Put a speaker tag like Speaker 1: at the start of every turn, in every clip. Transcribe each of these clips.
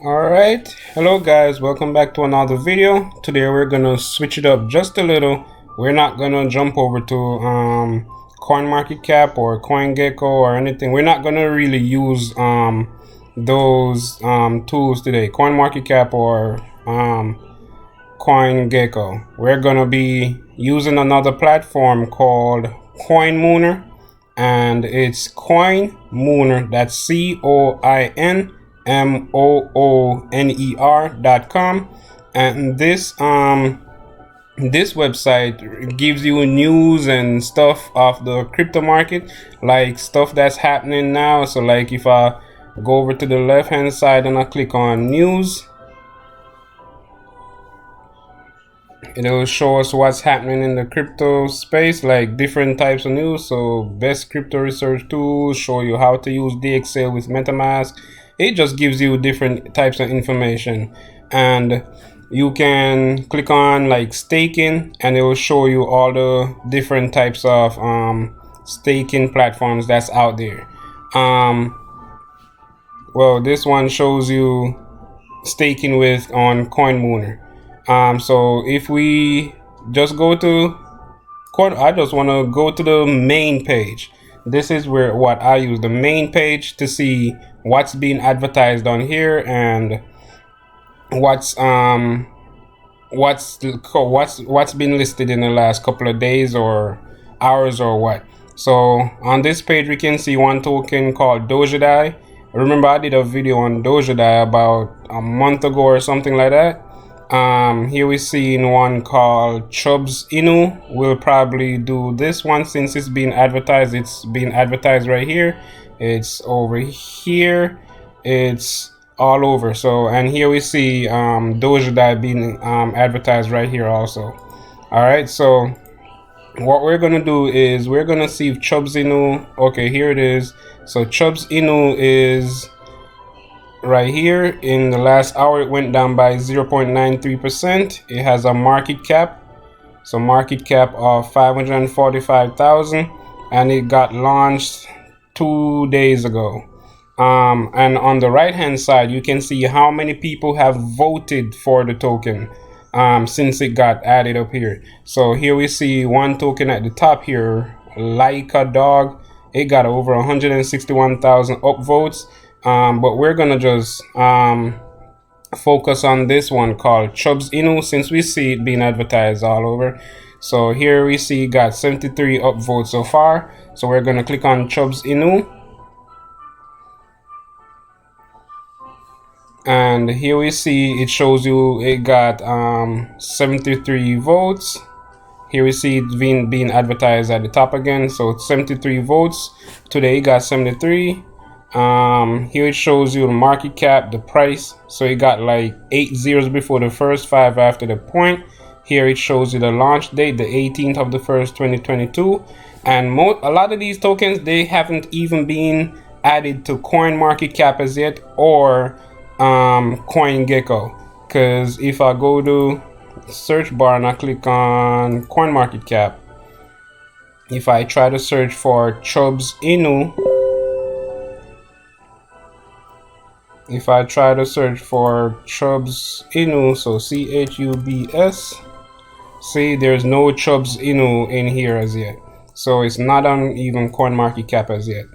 Speaker 1: Alright, hello guys, welcome back to another video. Today we're gonna switch it up just a little. We're not gonna jump over to CoinMarketCap or CoinGecko or anything. We're not gonna really use those tools today, CoinMarketCap or CoinGecko. We're gonna be using another platform called CoinMooner, and it's CoinMooner, that's CoinMooner.com, and this website gives you news and stuff of the crypto market, like stuff that's happening now. So like if I go over to the left hand side and I click on news, it'll show us what's happening in the crypto space, like different types of news. So best crypto research tools, show you how to use DXL with MetaMask. It just gives you different types of information, and you can click on like staking and it will show you all the different types of staking platforms that's out there. Well, this one shows you staking with on CoinMooner. So if we just go to I just want to go to the main page. This is where what I use, the main page, to see what's being advertised on here and what's been listed in the last couple of days or hours or what. So on this page we can see one token called DogeDai. Remember I did a video on DogeDai about a month ago or something like that. Here we see one called Chubs Inu. We'll probably do this one since it's being advertised. It's being advertised right here. It's over here. It's all over. So, and here we see DogeDai being advertised right here also. All right. So what we're gonna do is we're gonna see if Chubs Inu. Okay, here it is. So Chubs Inu is right here. In the last hour it went down by 0.93%. It has a market cap, so market cap of 545,000, and it got launched 2 days ago. And on the right hand side you can see how many people have voted for the token since it got added up here. So here we see one token at the top here, like a dog. It got over 161,000 upvotes. But we're gonna just focus on this one called Chubs Inu, since we see it being advertised all over. So here we see got 73 upvotes so far. So we're gonna click on Chubs Inu, and here we see it shows you it got 73 votes. Here we see it being advertised at the top again. So it's 73 votes. Today it got 73. Here it shows you the market cap, the price. So it got like 8 zeros before the first, 5 after the point. Here it shows you the launch date, the 18th of the 1st 2022. And a lot of these tokens, they haven't even been added to CoinMarketCap as yet, or CoinGecko. Because if I go to search bar and I click on CoinMarketCap, if I try to search for Chubs Inu, if I try to search for Chubs Inu, so CHUBS, see there's no Chubs Inu in here as yet. So it's not on even CoinMarketCap as yet.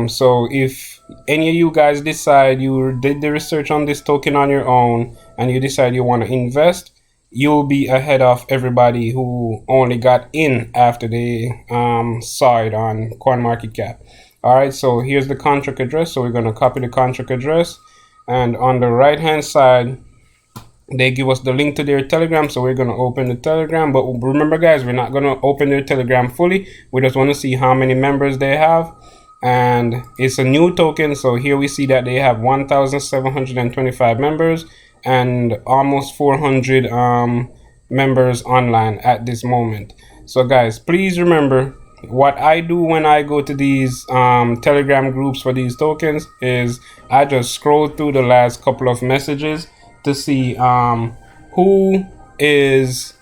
Speaker 1: So if any of you guys decide you did the research on this token on your own and you decide you want to invest, you'll be ahead of everybody who only got in after they saw it on CoinMarketCap. Alright, so here's the contract address. So we're going to copy the contract address, and on the right hand side they give us the link to their Telegram. So we're going to open the Telegram, but remember guys, we're not going to open their Telegram fully. We just want to see how many members they have, and it's a new token. So here we see that they have 1,725 members and almost 400 members online at this moment. So guys, please remember, what I do when I go to these Telegram groups for these tokens is I just scroll through the last couple of messages to see who is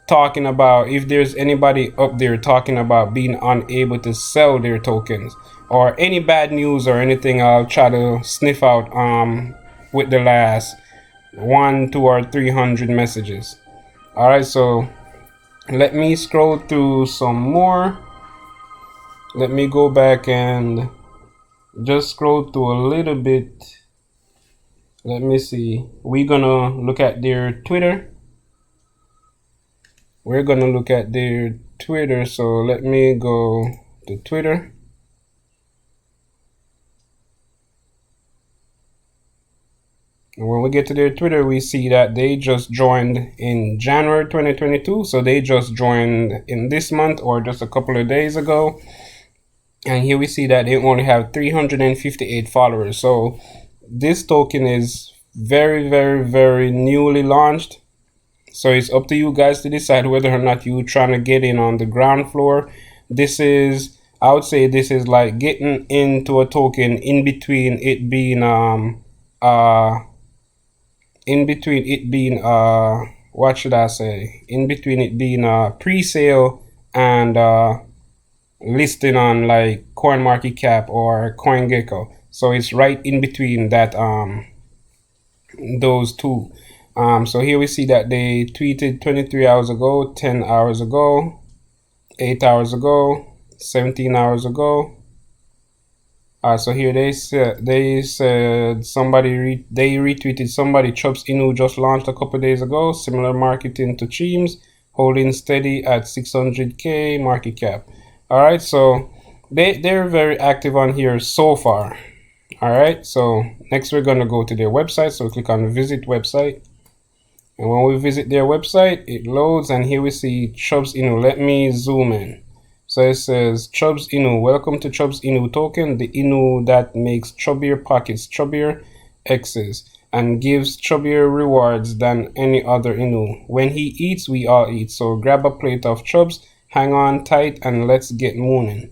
Speaker 1: talking about, if there's anybody up there talking about being unable to sell their tokens or any bad news or anything. I'll try to sniff out with the last 1, 2, or 300 messages. All right, so let me scroll through some more. Let me go back and just scroll through a little bit. Let me see. We're gonna look at their Twitter. We're gonna look at their Twitter. So let me go to Twitter. And when we get to their Twitter, we see that they just joined in January 2022. So they just joined in this month or just a couple of days ago. And here we see that they only have 358 followers. So this token is very, very, very newly launched. So it's up to you guys to decide whether or not you're trying to get in on the ground floor. This is, I would say this is like getting into a token in between it being what should I say? In between it being pre-sale and listing on like Coin.market.cap or CoinGecko. So it's right in between that those two. So here we see that they tweeted 23 hours ago, 10 hours ago, 8 hours ago, 17 hours ago. So here they said somebody they retweeted somebody. Chubs Inu just launched a couple days ago. Similar marketing to Cheems, holding steady at 600k market cap. All right, so they're very active on here so far. All right, so next we're gonna go to their website. So click on visit website, and when we visit their website, it loads, and here we see Chubs Inu. Let me zoom in. So it says Chubs Inu, welcome to Chubs Inu token, the Inu that makes chubbier pockets, chubbier X's, and gives chubbier rewards than any other Inu. When he eats, we all eat. So grab a plate of chubs, hang on tight, and let's get mooning.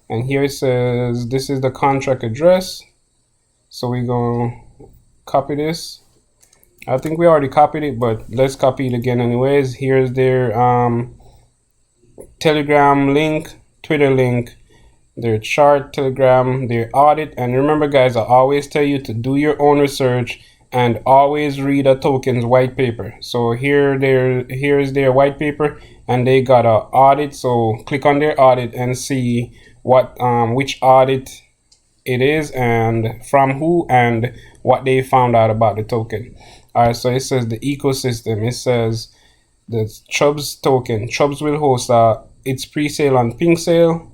Speaker 1: And here it says this is the contract address. So we're going to copy this. I think we already copied it, but let's copy it again anyways. Here's their Telegram link, Twitter link, their chart, Telegram, their audit. And remember guys, I always tell you to do your own research and always read a token's white paper. So here's their white paper, and they got a audit. So click on their audit and see what which audit it is and from who and what they found out about the token. All right, so it says the ecosystem. It says the Chubs token. Chubs will host its pre-sale on Pink Sale.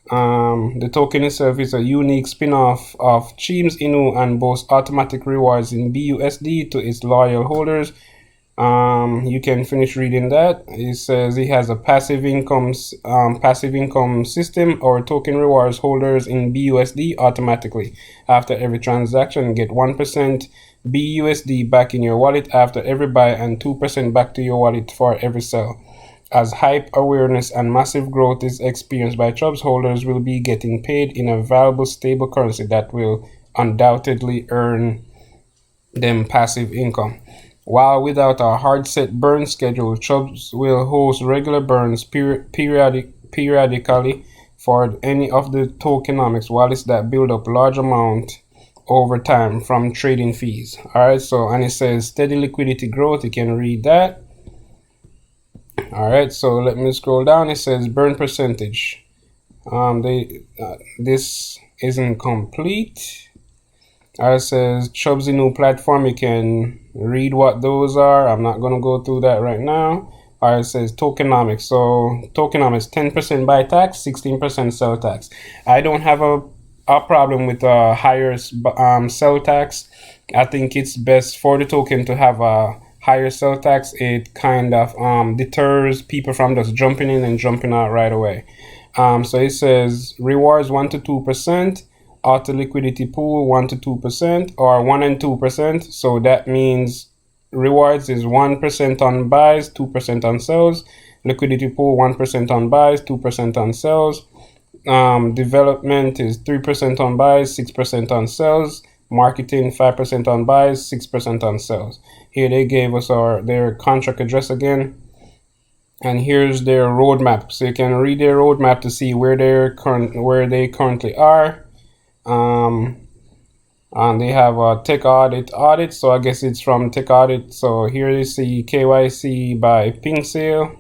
Speaker 1: The token itself is a unique spin-off of Chubs Inu and boasts automatic rewards in BUSD to its loyal holders. You can finish reading that. It says it has a passive income system or token rewards holders in BUSD automatically. After every transaction, get 1% BUSD back in your wallet after every buy and 2% back to your wallet for every sell. As hype, awareness, and massive growth is experienced by Chubs, holders will be getting paid in a valuable stable currency that will undoubtedly earn them passive income. While without a hard set burn schedule, Chubs will host regular burns periodically for any of the tokenomics wallets that build up large amount over time from trading fees. All right, so and it says steady liquidity growth. You can read that. All right, so let me scroll down. It says burn percentage. This isn't complete. It says Chubs Inu platform. You can read what those are. I'm not gonna go through that right now. It says tokenomics. So tokenomics, 10% buy tax, 16% sell tax. I don't have a problem with a higher sell tax. I think it's best for the token to have a higher sell tax. It kind of deters people from just jumping in and jumping out right away. So it says rewards 1 to 2%. Auto liquidity pool 1 to 2% or 1 and 2%. So that means rewards is 1% on buys, 2% on sells. Liquidity pool 1% on buys, 2% on sells. Development is 3% on buys, 6% on sells. Marketing 5% on buys, 6% on sells. Here they gave us their contract address again, and here's their roadmap. So you can read their roadmap to see where they currently are. and they have a tech audit, so I guess it's from tech audit. So here you see KYC by pink sale,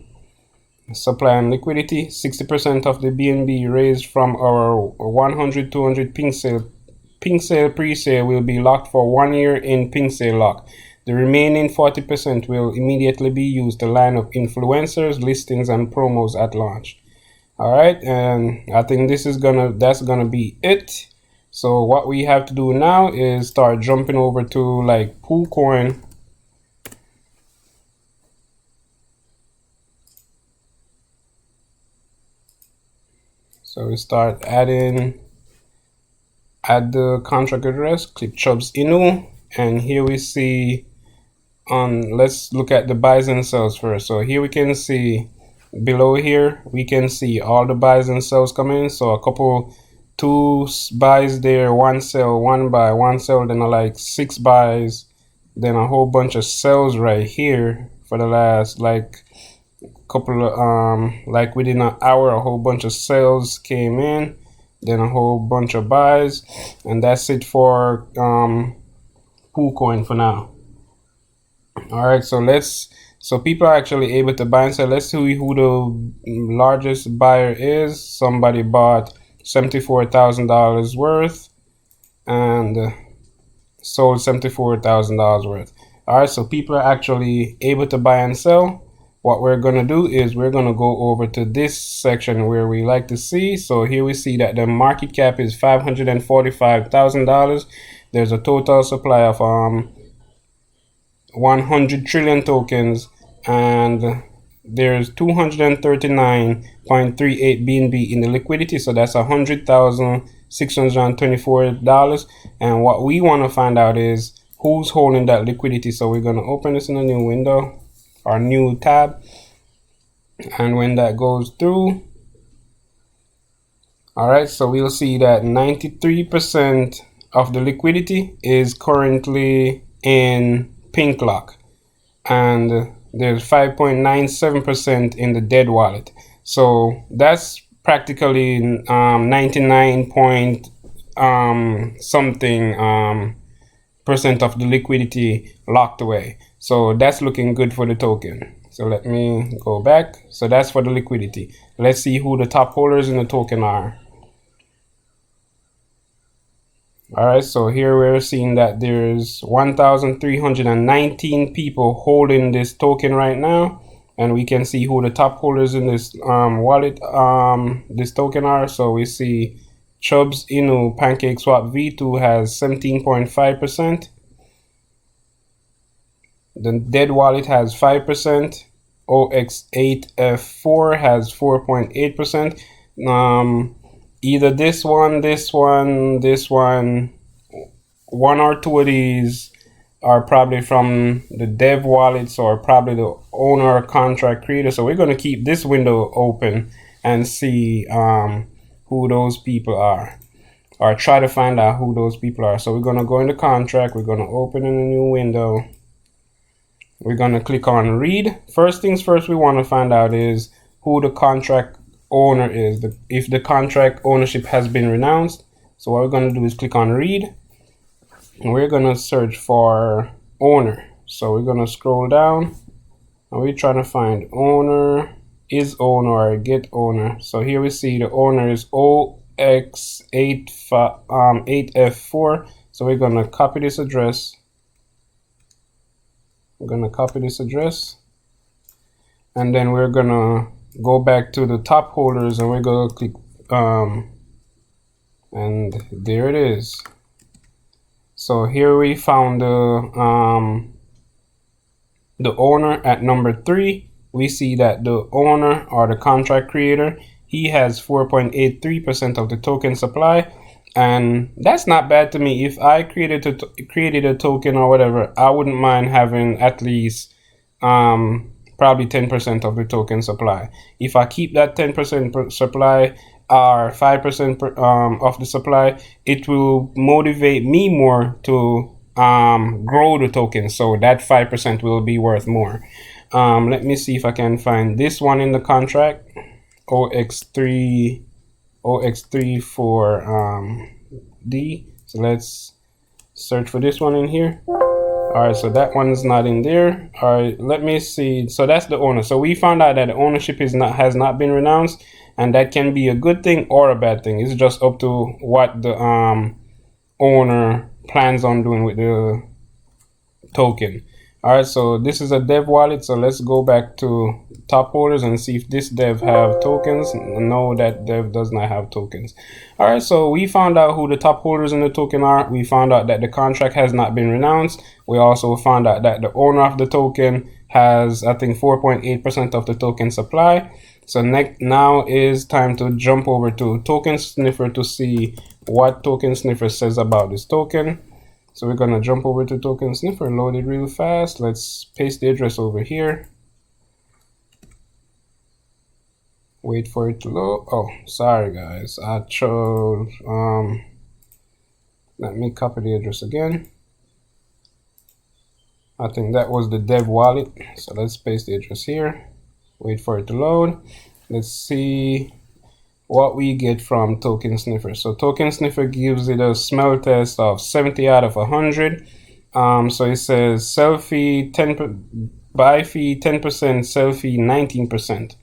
Speaker 1: supply and liquidity. 60% of the BNB raised from our 100 200 pink sale pre-sale will be locked for 1 year in pink sale lock. The remaining 40% will immediately be used to line up influencers, listings, and promos at launch. All right, and I think that's gonna be it. So what we have to do now is start jumping over to like Poocoin. So we start add the contract address, click Chubs Inu, and here we see let's look at the buys and sells first. So here we can see below here we can see all the buys and sells coming. So a couple, 2 buys there, 1 sell, 1 buy, 1 sell, then like 6 buys, then a whole bunch of sells right here for the last like couple of like within an hour a whole bunch of sales came in, then a whole bunch of buys, and that's it for Poocoin for now. All right, so people are actually able to buy and sell. Let's see who the largest buyer is. Somebody bought $74,000 worth and sold $74,000 worth. All right, so people are actually able to buy and sell. What we're going to do is we're going to go over to this section where we like to see. So here we see that the market cap is $545,000. There's a total supply of 100 trillion tokens, and there's 239.38 BNB in the liquidity, so that's $100,624. And what we want to find out is who's holding that liquidity. So we're going to open this in a new window, our new tab, and when that goes through, all right, so we'll see that 93% of the liquidity is currently in pink lock, and there's 5.97% in the dead wallet. So that's practically 99 point something percent of the liquidity locked away. So that's looking good for the token. So let me go back. So that's for the liquidity. Let's see who the top holders in the token are. All right, so here we're seeing that there's 1,319 people holding this token right now, and we can see who the top holders in this wallet this token are. So we see Chubs Inu PancakeSwap V2 has 17.5%. The dead wallet has 5%. OX8F4 has 4.8%. Either this one, one or two of these are probably from the dev wallets or probably the owner or contract creator. So we're going to keep this window open and see who those people are, or try to find out who those people are. So we're going to go into contract. We're going to open in a new window. We're going to click on read. First things first, we want to find out is who the contract owner is, if the contract ownership has been renounced. So what we're going to do is click on read, and we're going to search for owner. So we're going to scroll down, and we're trying to find owner, is owner, or get owner. So here we see the owner is OX8F4. So we're going to copy this address. We're going to copy this address, and then we're going to go back to the top holders, and we're going to click and there it is. So here we found the owner at number 3. We see that the owner, or the contract creator, he has 4.83% of the token supply, and that's not bad to me. If I created a token or whatever, I wouldn't mind having at least probably 10% of the token supply. If I keep that 10% supply or 5% of the supply, it will motivate me more to grow the token, so that 5% will be worth more. Let me see if I can find this one in the contract, OX3 for D. So let's search for this one in here. All right, so that one's not in there. All right, let me see. So that's the owner. So we found out that the ownership has not been renounced, and that can be a good thing or a bad thing. It's just up to what the owner plans on doing with the token. All right, so this is a dev wallet. So let's go back to top holders and see if this dev have tokens. No, that dev does not have tokens. All right, so we found out who the top holders in the token are. We found out that the contract has not been renounced. We also found out that the owner of the token has, I think, 4.8% of the token supply. So now is time to jump over to Token Sniffer to see what Token Sniffer says about this token. So we're gonna jump over to Token Sniffer, load it real fast. Let's paste the address over here. Wait for it to load. Oh, sorry guys, I chose, let me copy the address again. I think that was the dev wallet. So let's paste the address here. Wait for it to load. Let's see what we get from Token Sniffer. So Token Sniffer gives it a smell test of 70 out of 100. So it says sell fee 10%, buy fee 10%, sell fee 19%.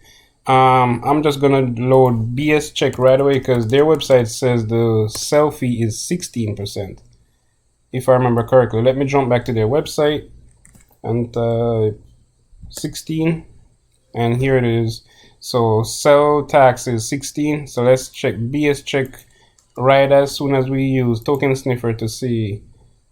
Speaker 1: I'm just gonna load bscheck right away because their website says the sell fee is 16%, if I remember correctly. Let me jump back to their website and 16, and here it is. So sell tax is 16. So let's check bscheck right as soon as we use Token Sniffer to see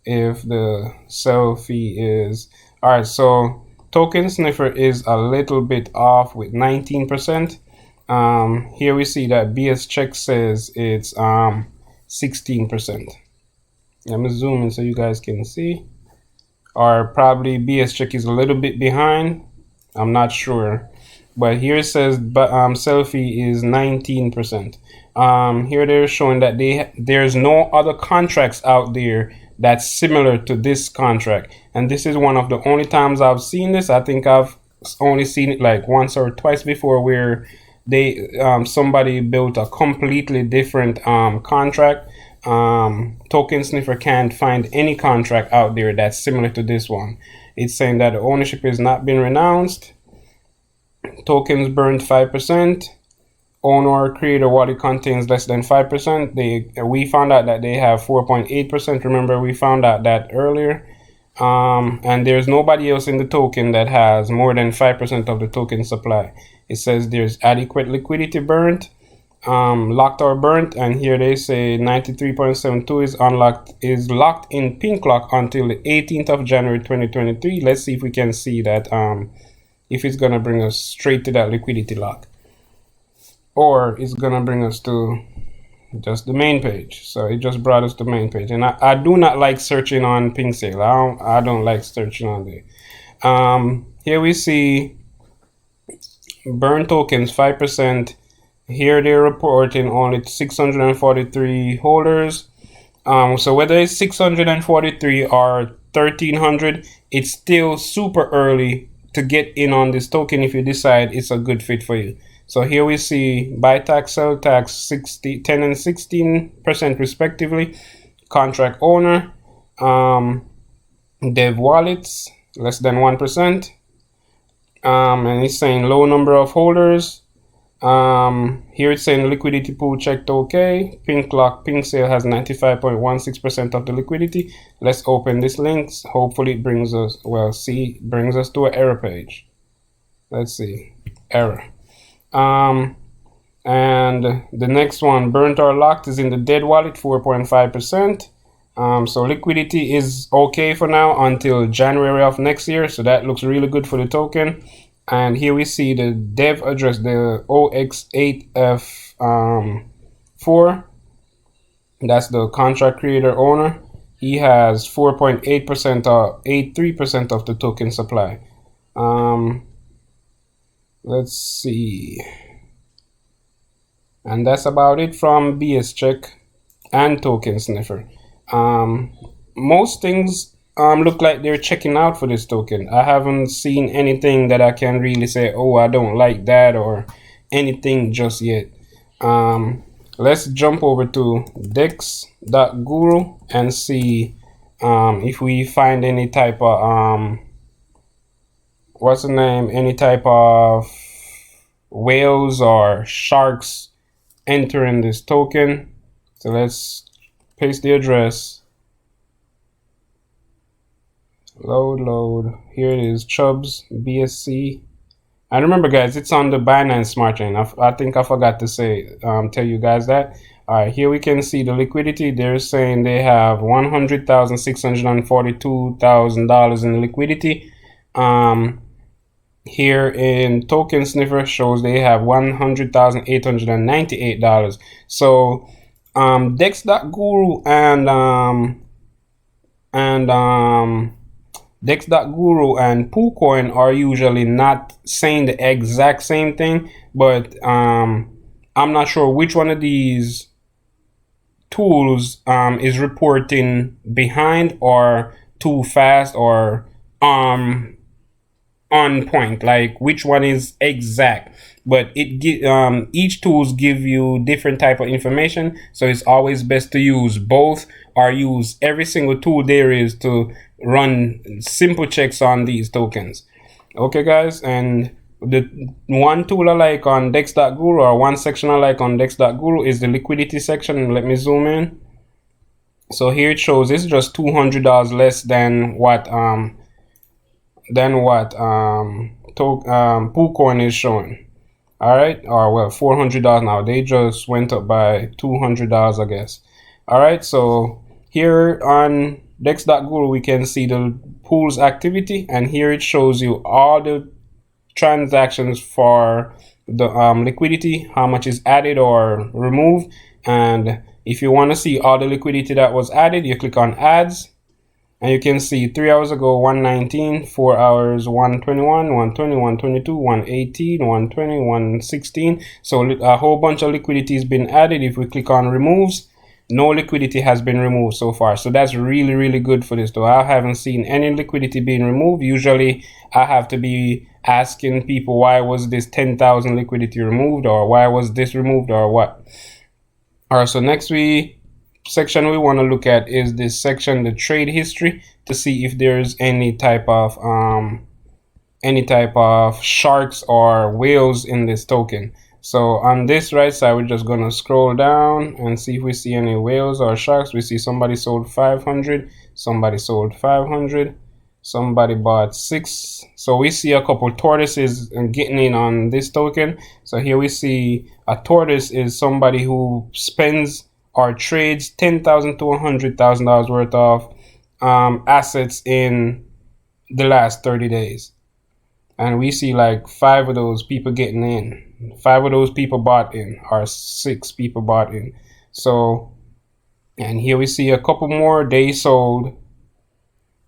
Speaker 1: if the sell fee is. All right, so Token Sniffer is a little bit off with 19%. Here we see that bscheck says it's 16%. Let me zoom in so you guys can see. Or probably bscheck is a little bit behind. I'm not sure. But here it says sell fee is 19%. Here they're showing that there's no other contracts out there that's similar to this contract, and this is one of the only times I've seen this. I think I've only seen it like once or twice before, where they somebody built a completely different contract. Token Sniffer can't find any contract out there that's similar to this one. It's saying that the ownership has not been renounced. Tokens burned 5%. Owner or creator wallet contains less than 5%. We found out that they have 4.8%. Remember, we found out that earlier. And there's nobody else in the token that has more than 5% of the token supply. It says there's adequate liquidity burnt, locked or burnt, and here they say 93.72 is unlocked, is locked in pink lock until the 18th of January 2023. Let's see if we can see that, if it's gonna bring us straight to that liquidity lock, or it's gonna bring us to just the main page. So it just brought us to the main page, and I do not like searching on pink sale. I don't like searching on there. Here we see burn tokens 5%. Here they're reporting only 643 holders. So whether it's 643 or 1300, it's still super early to get in on this token if you decide it's a good fit for you. So here we see buy tax, sell tax, 10 and 16% respectively. Contract owner, dev wallets less than 1%, and it's saying low number of holders. Here it's saying liquidity pool checked okay. Pink lock, pink sale has 95.16% of the liquidity. Let's open this link. Hopefully it brings us, well, see, brings us to an error page. Let's see, error. And the next one, burnt or locked, is in the dead wallet, 4.5%. So liquidity is okay for now until January of next year. So that looks really good for the token. And here we see the dev address, the OX8F4. That's the contract creator owner. He has 4.8% or 83% of the token supply. Let's see. And that's about it from bscheck and Token Sniffer. Most things look like they're checking out for this token. I haven't seen anything that I can really say, oh, I don't like that or anything just yet. Let's jump over to dex.guru and see if we find any type of what's the name, any type of whales or sharks entering this token. So let's paste the address. Load. Here it is, Chubs BSC. And remember, guys, it's on the Binance Smart Chain. I think I forgot to say, tell you guys that. All right, here we can see the liquidity. They're saying they have $100,642,000 in liquidity. Here in Token Sniffer shows they have $100,898. So dex.guru and dex.guru and Poocoin are usually not saying the exact same thing, but I'm not sure which one of these tools is reporting behind or too fast or on point, like which one is exact. But each tools give you different type of information, so it's always best to use both or use every single tool there is to run simple checks on these tokens. Okay, guys, and the one tool I like on dex.guru, or one section I like on dex.guru, is the liquidity section. Let me zoom in. So here it shows it's just $200 less than what Poocoin is showing. All right, or well, $400 now. They just went up by $200, I guess. All right, so here on dex.guru we can see the pool's activity, and here it shows you all the transactions for the liquidity, how much is added or removed. And if you want to see all the liquidity that was added, you click on ads, and you can see 3 hours ago 119, 4 hours 121, 120, 122, 118, 120, 116. So a whole bunch of liquidity has been added. If we click on removes, no liquidity has been removed so far. So that's really good for this, though. I haven't seen any liquidity being removed. Usually I have to be asking people, why was this 10,000 liquidity removed, or why was this removed, or what. All right, so next section we want to look at is this section, the trade history, to see if there's any type of sharks or whales in this token. So on this right side, we're just gonna scroll down and see if we see any whales or sharks. We see somebody sold 500, somebody sold 500, somebody bought 6. So we see a couple tortoises getting in on this token. So here we see a tortoise is somebody who spends or trades $10,000 to $100,000 worth of assets in the last 30 days. And we see like 5 of those people getting in. 5 of those people bought in, or 6 people bought in. So, and here we see a couple more, they sold.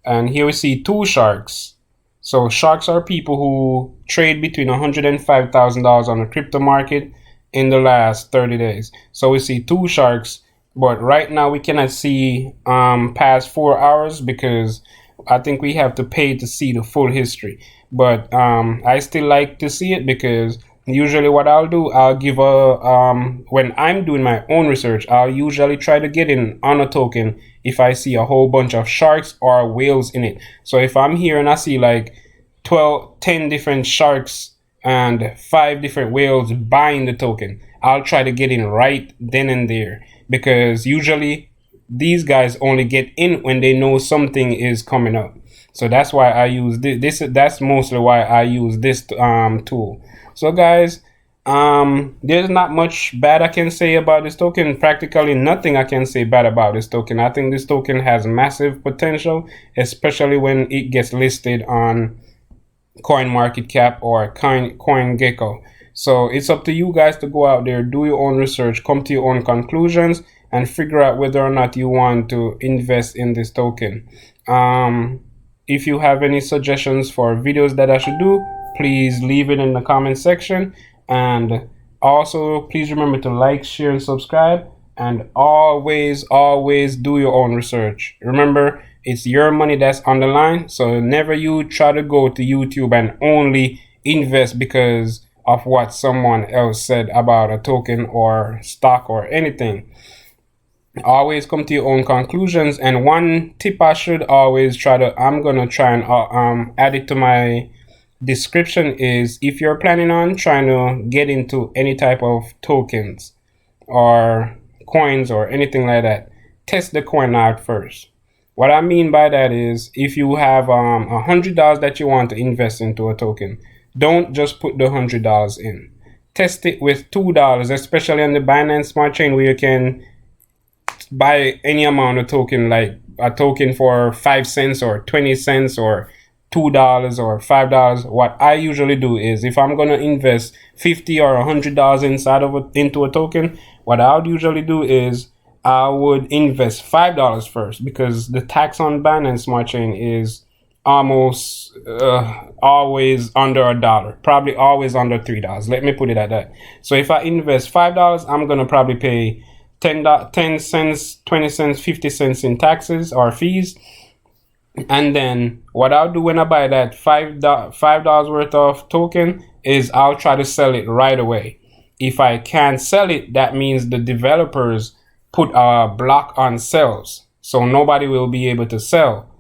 Speaker 1: And here we see 2 sharks. So sharks are people who trade between $100,000 and $5,000 on the crypto market in the last 30 days. So we see 2 sharks, but right now we cannot see past 4 hours because I think we have to pay to see the full history. But I still like to see it, because usually what I'll do, I'll give when I'm doing my own research, I'll usually try to get in on a token if I see a whole bunch of sharks or whales in it. So if I'm here and I see like 10 different sharks and 5 different whales buying the token, I'll try to get in right then and there, because usually these guys only get in when they know something is coming up. So that's why I use this. That's mostly why I use this tool. So guys, there's not much bad I can say about this token. Practically nothing I can say bad about this token. I think this token has massive potential, especially when it gets listed on CoinMarketCap or CoinGecko. So it's up to you guys to go out there, do your own research, come to your own conclusions, and figure out whether or not you want to invest in this token. If you have any suggestions for videos that I should do, please leave it in the comment section. And also, please remember to like, share, and subscribe. And always do your own research. Remember, it's your money that's on the line. So never you try to go to YouTube and only invest because of what someone else said about a token or stock or anything. always come to your own conclusions. And one tip I should always try to, I'm gonna try and add it to my description, is if you're planning on trying to get into any type of tokens or coins or anything like that, test the coin out first. What I mean by that is, if you have $100 that you want to invest into a token, don't just put the $100 in. Test it with $2, especially on the Binance Smart Chain, where you can buy any amount of token, like a token for 5 cents or 20 cents or $2 or $5. What I usually do is, if I'm gonna invest $50 or $100 into a token, what I would usually do is I would invest $5 first, because the tax on Binance Smart Chain is almost always under $1, probably always under $3. Let me put it at that. So if I invest $5, I'm gonna probably pay 10 cents, 20 cents, 50 cents in taxes or fees. And then what I'll do when I buy that $5 worth of token is I'll try to sell it right away. If I can't sell it, that means the developers put a block on sales, so nobody will be able to sell.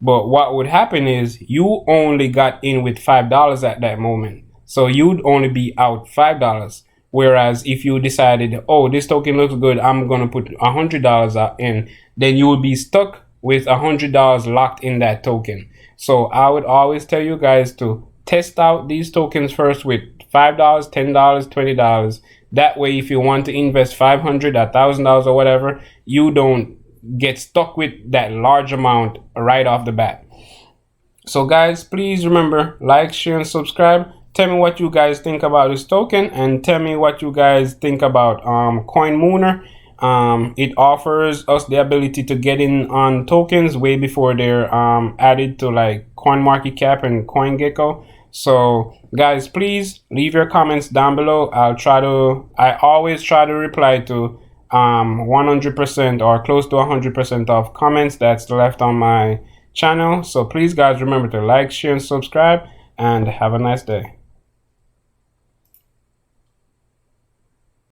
Speaker 1: But what would happen is, you only got in with $5 at that moment, so you'd only be out $5. Whereas if you decided, oh, this token looks good, I'm gonna put $100 in, then you would be stuck with $100 locked in that token. So I would always tell you guys to test out these tokens first with $5, $10, $20. That way, if you want to invest $500, $1,000 or whatever, you don't get stuck with that large amount right off the bat. So guys, please remember, like, share, and subscribe. Tell me what you guys think about this token, and tell me what you guys think about CoinMooner. It offers us the ability to get in on tokens way before they're added to like CoinMarketCap and CoinGecko. So guys, please leave your comments down below. I always try to reply to 100% or close to 100% of comments that's left on my channel. So please guys, remember to like, share, and subscribe, and have a nice day.